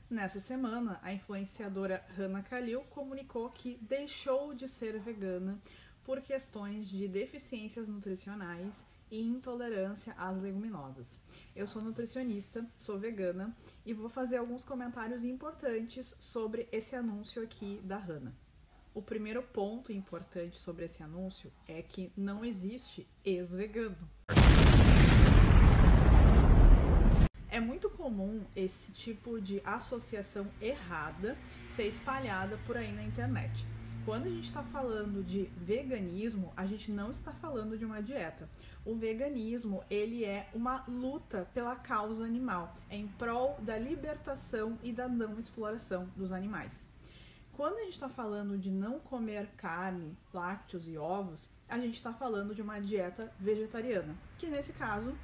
Nessa semana, a influenciadora Hannah Kalil comunicou que deixou de ser vegana por questões de deficiências nutricionais e intolerância às leguminosas. Eu sou nutricionista, sou vegana e vou fazer alguns comentários importantes sobre esse anúncio aqui da Hannah. O primeiro ponto importante sobre esse anúncio é que não existe ex-vegano. É muito comum esse tipo de associação errada ser espalhada por aí na internet. Quando a gente está falando de veganismo, a gente não está falando de uma dieta. O veganismo, ele é uma luta pela causa animal, em prol da libertação e da não exploração dos animais. Quando a gente está falando de não comer carne, lácteos e ovos, a gente está falando de uma dieta vegetariana, que nesse caso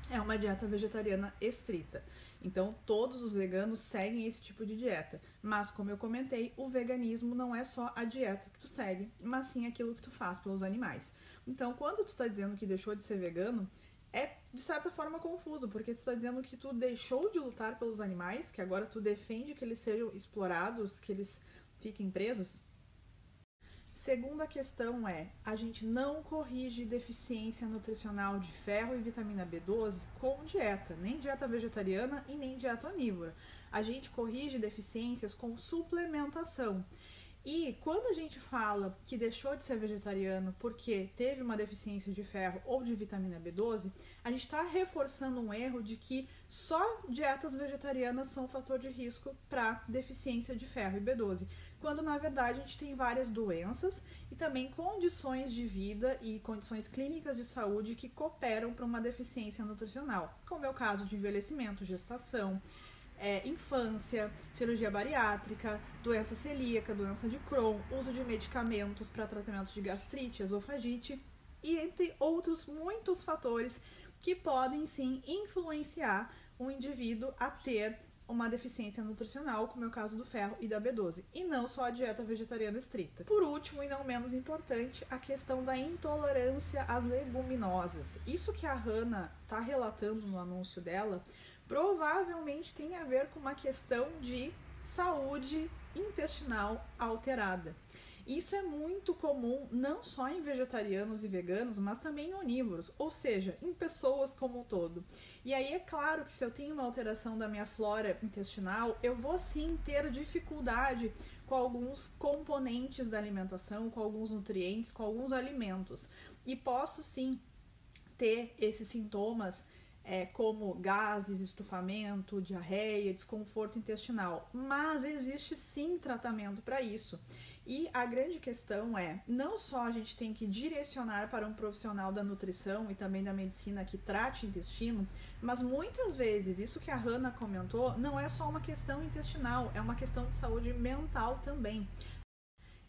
é uma dieta vegetariana estrita. Então, todos os veganos seguem esse tipo de dieta. Mas, como eu comentei, o veganismo não é só a dieta que tu segue, mas sim aquilo que tu faz pelos animais. Então, quando tu tá dizendo que deixou de ser vegano, é de certa forma confuso, porque tu tá dizendo que tu deixou de lutar pelos animais, que agora tu defende que eles sejam explorados, que eles fiquem presos. Segunda questão é, a gente não corrige deficiência nutricional de ferro e vitamina B12 com dieta, nem dieta vegetariana e nem dieta onívora. A gente corrige deficiências com suplementação. E quando a gente fala que deixou de ser vegetariano porque teve uma deficiência de ferro ou de vitamina B12, a gente está reforçando um erro de que só dietas vegetarianas são um fator de risco para deficiência de ferro e B12, quando na verdade a gente tem várias doenças e também condições de vida e condições clínicas de saúde que cooperam para uma deficiência nutricional, como é o caso de envelhecimento, gestação, infância, cirurgia bariátrica, doença celíaca, doença de Crohn, uso de medicamentos para tratamento de gastrite, esofagite e entre outros muitos fatores que podem sim influenciar um indivíduo a ter uma deficiência nutricional, como é o caso do ferro e da B12, e não só a dieta vegetariana estrita. Por último, e não menos importante, a questão da intolerância às leguminosas. Isso que a Hannah está relatando no anúncio dela provavelmente tem a ver com uma questão de saúde intestinal alterada. Isso é muito comum não só em vegetarianos e veganos, mas também em onívoros, ou seja, em pessoas como um todo. E aí é claro que se eu tenho uma alteração da minha flora intestinal, eu vou sim ter dificuldade com alguns componentes da alimentação, com alguns nutrientes, com alguns alimentos. E posso sim ter esses sintomas como gases, estufamento, diarreia, desconforto intestinal, mas existe sim tratamento para isso. E a grande questão é, não só a gente tem que direcionar para um profissional da nutrição e também da medicina que trate intestino, mas muitas vezes, isso que a Hannah comentou, não é só uma questão intestinal, é uma questão de saúde mental também.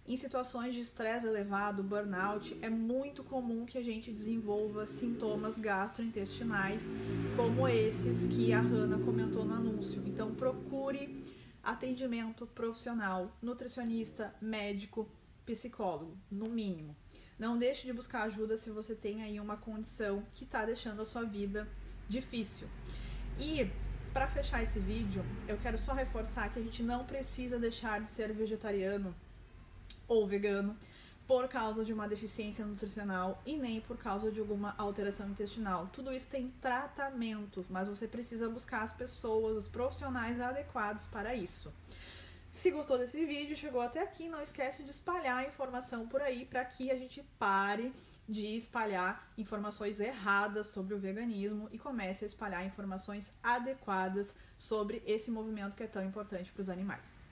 Em situações de estresse elevado, burnout, é muito comum que a gente desenvolva sintomas gastrointestinais como esses que a Hannah comentou no anúncio. Então procure atendimento profissional, nutricionista, médico, psicólogo, no mínimo. Não deixe de buscar ajuda se você tem aí uma condição que está deixando a sua vida difícil. E para fechar esse vídeo, eu quero só reforçar que a gente não precisa deixar de ser vegetariano ou vegano por causa de uma deficiência nutricional e nem por causa de alguma alteração intestinal. Tudo isso tem tratamento, mas você precisa buscar as pessoas, os profissionais adequados para isso. Se gostou desse vídeo, chegou até aqui, não esquece de espalhar a informação por aí para que a gente pare de espalhar informações erradas sobre o veganismo e comece a espalhar informações adequadas sobre esse movimento que é tão importante para os animais.